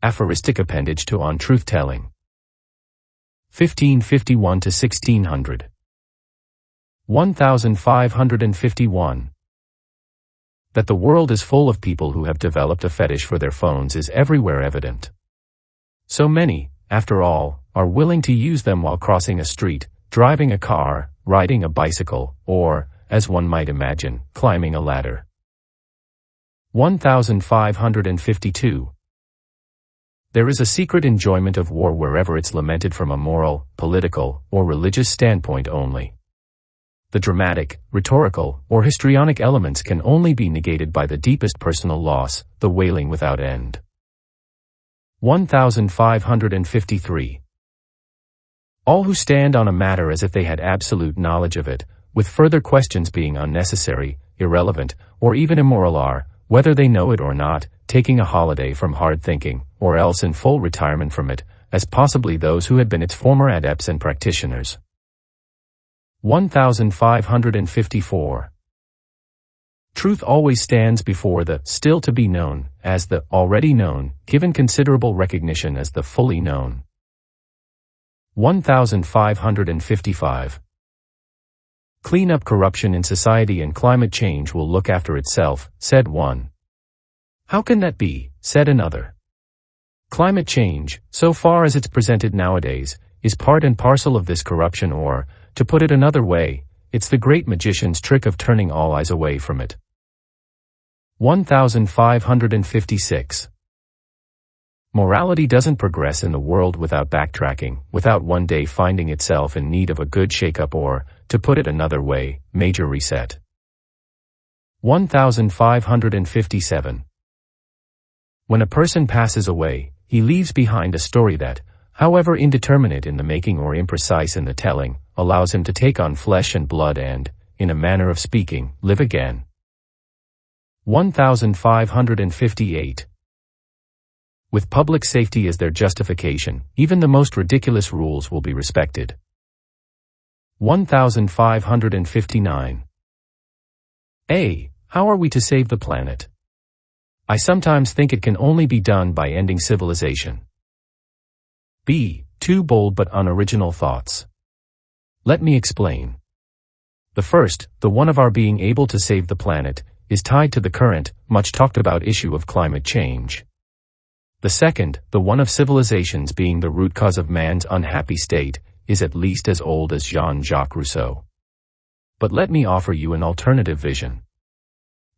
Aphoristic appendage to On Truthtelling. 1551 to 1600. 1551. That the world is full of people who have developed a fetish for their phones is everywhere evident. So many, after all, are willing to use them while crossing a street, driving a car, riding a bicycle, or, as one might imagine, climbing a ladder. 1552. There is a secret enjoyment of war wherever it's lamented from a moral, political, or religious standpoint only. The dramatic, rhetorical, or histrionic elements can only be negated by the deepest personal loss, the wailing without end. 1553. All who stand on a matter as if they had absolute knowledge of it, with further questions being unnecessary, irrelevant, or even immoral are, whether they know it or not, taking a holiday from hard thinking, or else in full retirement from it, as possibly those who had been its former adepts and practitioners. 1554. Truth always stands before the still to be known, as the already known, given considerable recognition as the fully known. 1555. Clean up corruption in society and climate change will look after itself, said one. How can that be, said another. Climate change, so far as it's presented nowadays, is part and parcel of this corruption, or, to put it another way, it's the great magician's trick of turning all eyes away from it. 1556. Morality doesn't progress in the world without backtracking, without one day finding itself in need of a good shake-up or, to put it another way, major reset. 1557. When a person passes away, he leaves behind a story that, however indeterminate in the making or imprecise in the telling, allows him to take on flesh and blood and, in a manner of speaking, live again. 1558. With public safety as their justification, even the most ridiculous rules will be respected. 1559. A. How are we to save the planet? I sometimes think it can only be done by ending civilization. B. Two bold but unoriginal thoughts. Let me explain. The first, the one of our being able to save the planet, is tied to the current, much talked about issue of climate change. The second, the one of civilizations being the root cause of man's unhappy state, is at least as old as Jean-Jacques Rousseau. But let me offer you an alternative vision.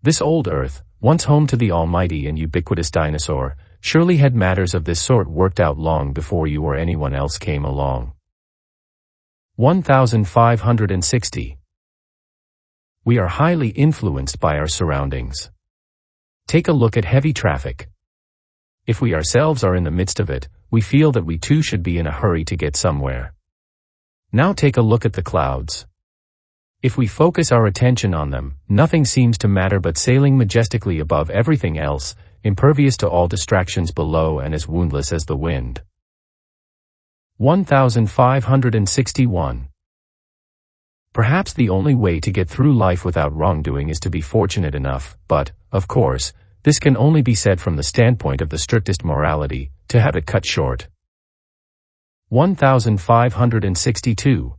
This old Earth, once home to the almighty and ubiquitous dinosaur, surely had matters of this sort worked out long before you or anyone else came along. 1560. We are highly influenced by our surroundings. Take a look at heavy traffic. If we ourselves are in the midst of it, we feel that we too should be in a hurry to get somewhere. Now take a look at the clouds. If we focus our attention on them, nothing seems to matter but sailing majestically above everything else, impervious to all distractions below and as woundless as the wind. 1561. Perhaps the only way to get through life without wrongdoing is to be fortunate enough, but, of course, this can only be said from the standpoint of the strictest morality, to have it cut short. 1562.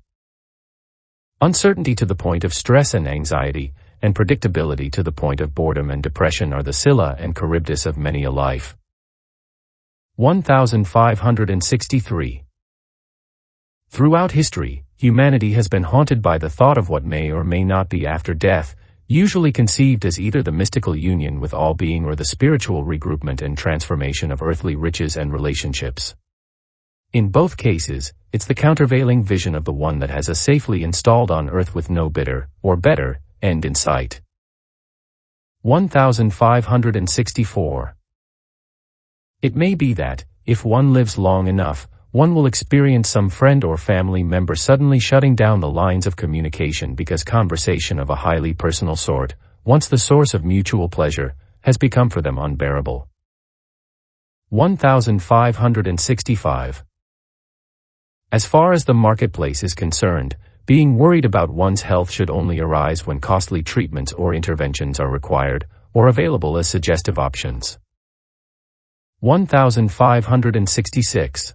Uncertainty to the point of stress and anxiety, and predictability to the point of boredom and depression are the Scylla and Charybdis of many a life. 1563. Throughout history, humanity has been haunted by the thought of what may or may not be after death, usually conceived as either the mystical union with all being or the spiritual regroupment and transformation of earthly riches and relationships. In both cases, it's the countervailing vision of the one that has us safely installed on earth with no bitter, or better, end in sight. 1564. It may be that, if one lives long enough, one will experience some friend or family member suddenly shutting down the lines of communication because conversation of a highly personal sort, once the source of mutual pleasure, has become for them unbearable. 1565. As far as the marketplace is concerned, being worried about one's health should only arise when costly treatments or interventions are required, or available as suggestive options. 1566.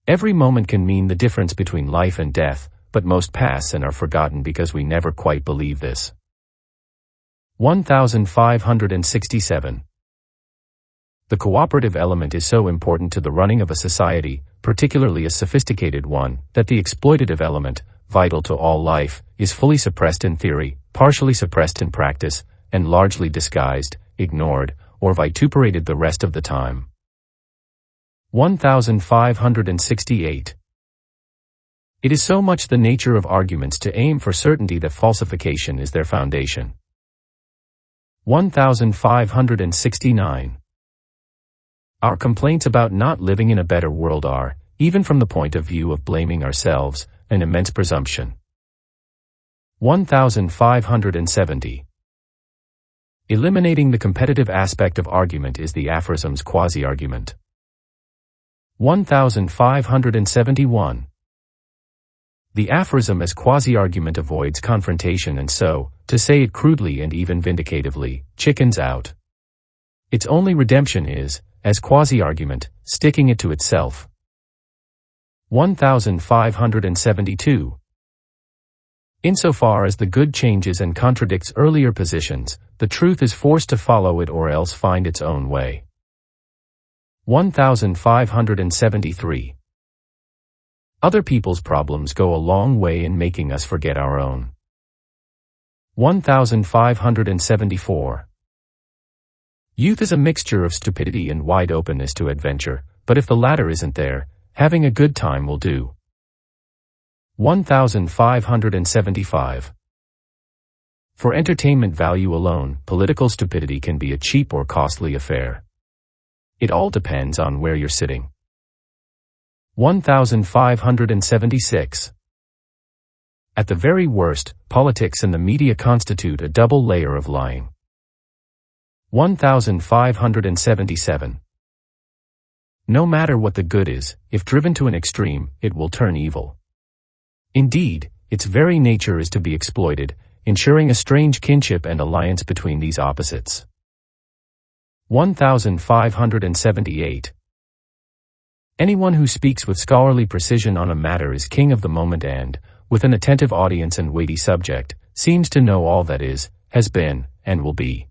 Every moment can mean the difference between life and death, but most pass and are forgotten because we never quite believe this. 1567. The cooperative element is so important to the running of a society, particularly a sophisticated one, that the exploitative element, vital to all life, is fully suppressed in theory, partially suppressed in practice, and largely disguised, ignored, or vituperated the rest of the time. 1568. It is so much the nature of arguments to aim for certainty that falsification is their foundation. 1569. Our complaints about not living in a better world are, even from the point of view of blaming ourselves, an immense presumption. 1570. Eliminating the competitive aspect of argument is the aphorisms quasi-argument. 1571. The aphorism as quasi-argument avoids confrontation and so, to say it crudely and even vindicatively, chickens out. Its only redemption is, as quasi-argument, sticking it to itself. 1572. Insofar as the good changes and contradicts earlier positions, the truth is forced to follow it or else find its own way. 1573. Other people's problems go a long way in making us forget our own. 1574. Youth is a mixture of stupidity and wide openness to adventure, but if the latter isn't there, having a good time will do. 1575. For entertainment value alone, political stupidity can be a cheap or costly affair. It all depends on where you're sitting. 1576. At the very worst, politics and the media constitute a double layer of lying. 1577. No matter what the good is, if driven to an extreme, it will turn evil. Indeed, its very nature is to be exploited, ensuring a strange kinship and alliance between these opposites. 1578. Anyone who speaks with scholarly precision on a matter is king of the moment and, with an attentive audience and weighty subject, seems to know all that is, has been, and will be.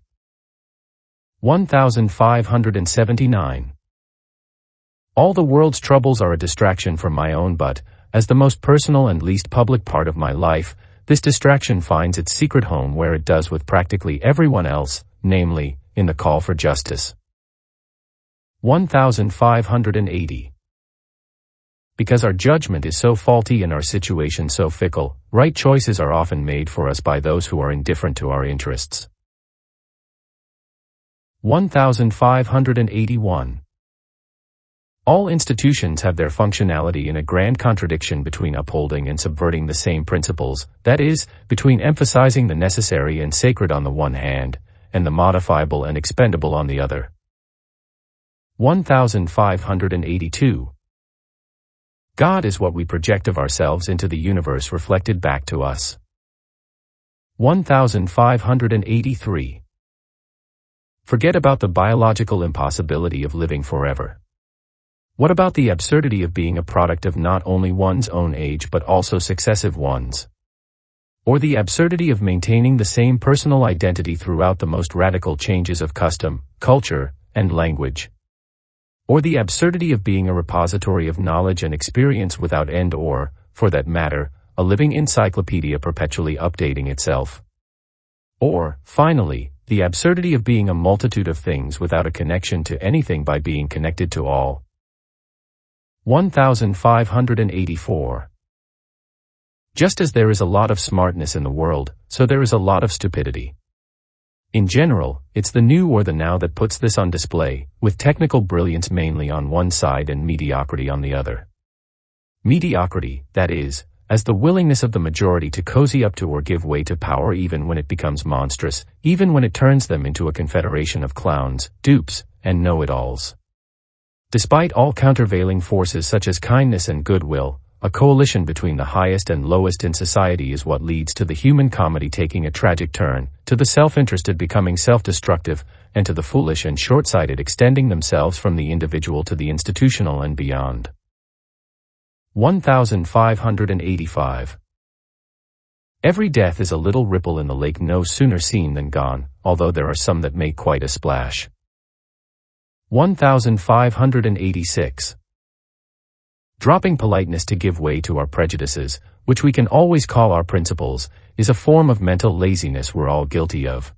1579. All the world's troubles are a distraction from my own, but, as the most personal and least public part of my life, this distraction finds its secret home where it does with practically everyone else, namely, in the call for justice. 1580. Because our judgment is so faulty and our situation so fickle, right choices are often made for us by those who are indifferent to our interests. 1581. All institutions have their functionality in a grand contradiction between upholding and subverting the same principles, that is, between emphasizing the necessary and sacred on the one hand, and the modifiable and expendable on the other. 1582. God is what we project of ourselves into the universe reflected back to us. 1583. Forget about the biological impossibility of living forever. What about the absurdity of being a product of not only one's own age but also successive ones? Or the absurdity of maintaining the same personal identity throughout the most radical changes of custom, culture, and language? Or the absurdity of being a repository of knowledge and experience without end or, for that matter, a living encyclopedia perpetually updating itself? Or, finally, the absurdity of being a multitude of things without a connection to anything by being connected to all? 1584. Just as there is a lot of smartness in the world, so there is a lot of stupidity. In general, it's the new or the now that puts this on display, with technical brilliance mainly on one side and mediocrity on the other. Mediocrity, that is, as the willingness of the majority to cozy up to or give way to power even when it becomes monstrous, even when it turns them into a confederation of clowns, dupes, and know-it-alls. Despite all countervailing forces such as kindness and goodwill, a coalition between the highest and lowest in society is what leads to the human comedy taking a tragic turn, to the self-interested becoming self-destructive, and to the foolish and short-sighted extending themselves from the individual to the institutional and beyond. 1585. Every death is a little ripple in the lake, no sooner seen than gone, although there are some that make quite a splash. 1586. Dropping politeness to give way to our prejudices, which we can always call our principles, is a form of mental laziness we're all guilty of.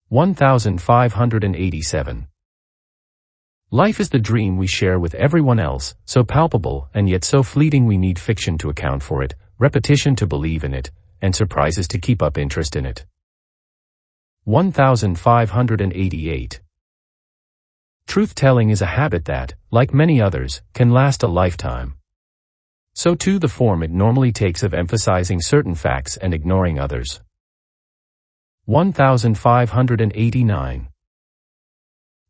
1587. Life is the dream we share with everyone else, so palpable and yet so fleeting we need fiction to account for it, repetition to believe in it, and surprises to keep up interest in it. 1588. Truth-telling is a habit that, like many others, can last a lifetime. So too the form it normally takes of emphasizing certain facts and ignoring others. 1589.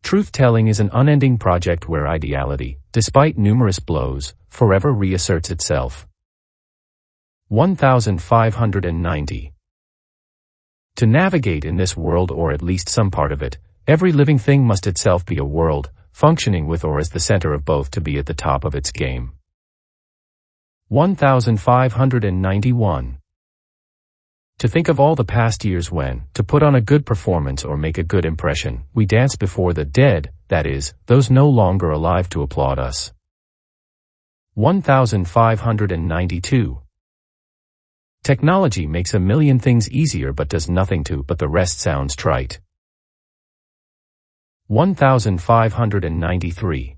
Truth-telling is an unending project where ideality, despite numerous blows, forever reasserts itself. 1590. To navigate in this world, or at least some part of it, every living thing must itself be a world, functioning with or as the center of both to be at the top of its game. 1591. To think of all the past years when, to put on a good performance or make a good impression, we dance before the dead, that is, those no longer alive to applaud us. 1592. Technology makes a million things easier but does nothing to, but the rest sounds trite. 1593.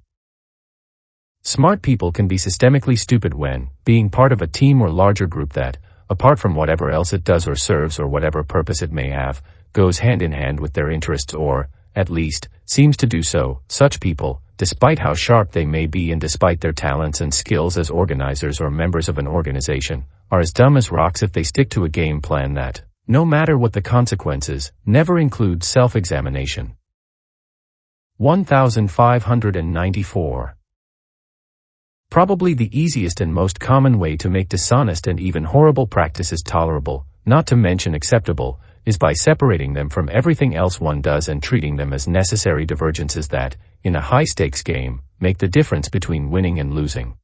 Smart people can be systemically stupid when, being part of a team or larger group that, apart from whatever else it does or serves or whatever purpose it may have, goes hand in hand with their interests or, at least, seems to do so, such people, despite how sharp they may be and despite their talents and skills as organizers or members of an organization, are as dumb as rocks if they stick to a game plan that, no matter what the consequences, never includes self-examination. 1594. Probably the easiest and most common way to make dishonest and even horrible practices tolerable, not to mention acceptable, is by separating them from everything else one does and treating them as necessary divergences that, in a high-stakes game, make the difference between winning and losing.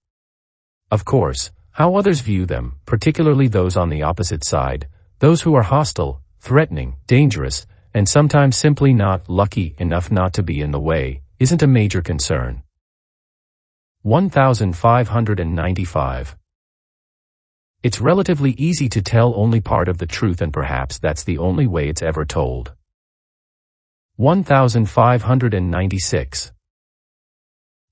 Of course, how others view them, particularly those on the opposite side, those who are hostile, threatening, dangerous, and sometimes simply not lucky enough not to be in the way, isn't a major concern. 1595. It's relatively easy to tell only part of the truth, and perhaps that's the only way it's ever told. 1596.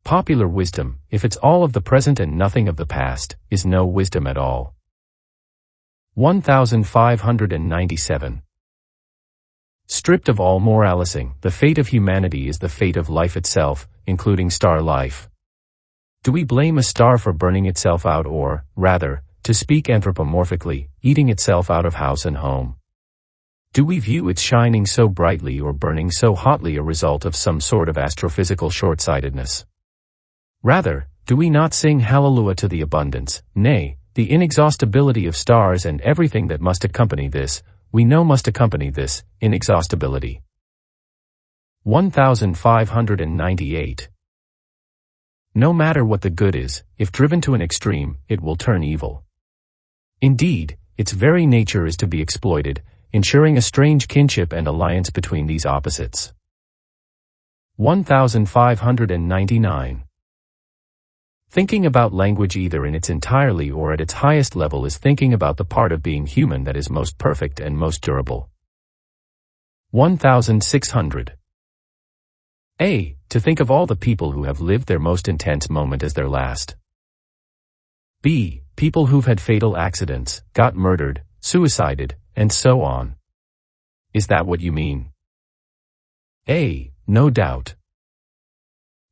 Popular wisdom, if it's all of the present and nothing of the past, is no wisdom at all. 1597. Stripped of all moralizing, the fate of humanity is the fate of life itself, including star life. Do we blame a star for burning itself out or, rather, to speak anthropomorphically, eating itself out of house and home? Do we view its shining so brightly or burning so hotly a result of some sort of astrophysical short-sightedness? Rather, do we not sing hallelujah to the abundance, nay, the inexhaustibility of stars and everything that must accompany this, we know must accompany this, inexhaustibility? 1598. No matter what the good is, if driven to an extreme, it will turn evil. Indeed, its very nature is to be exploited, ensuring a strange kinship and alliance between these opposites. 1599. Thinking about language either in its entirety or at its highest level is thinking about the part of being human that is most perfect and most durable. 1600. A. To think of all the people who have lived their most intense moment as their last. B. People who've had fatal accidents, got murdered, suicided, and so on. Is that what you mean? A. No doubt.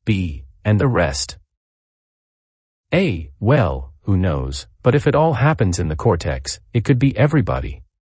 B. And the rest. A. Well, who knows, but if it all happens in the cortex, it could be everybody.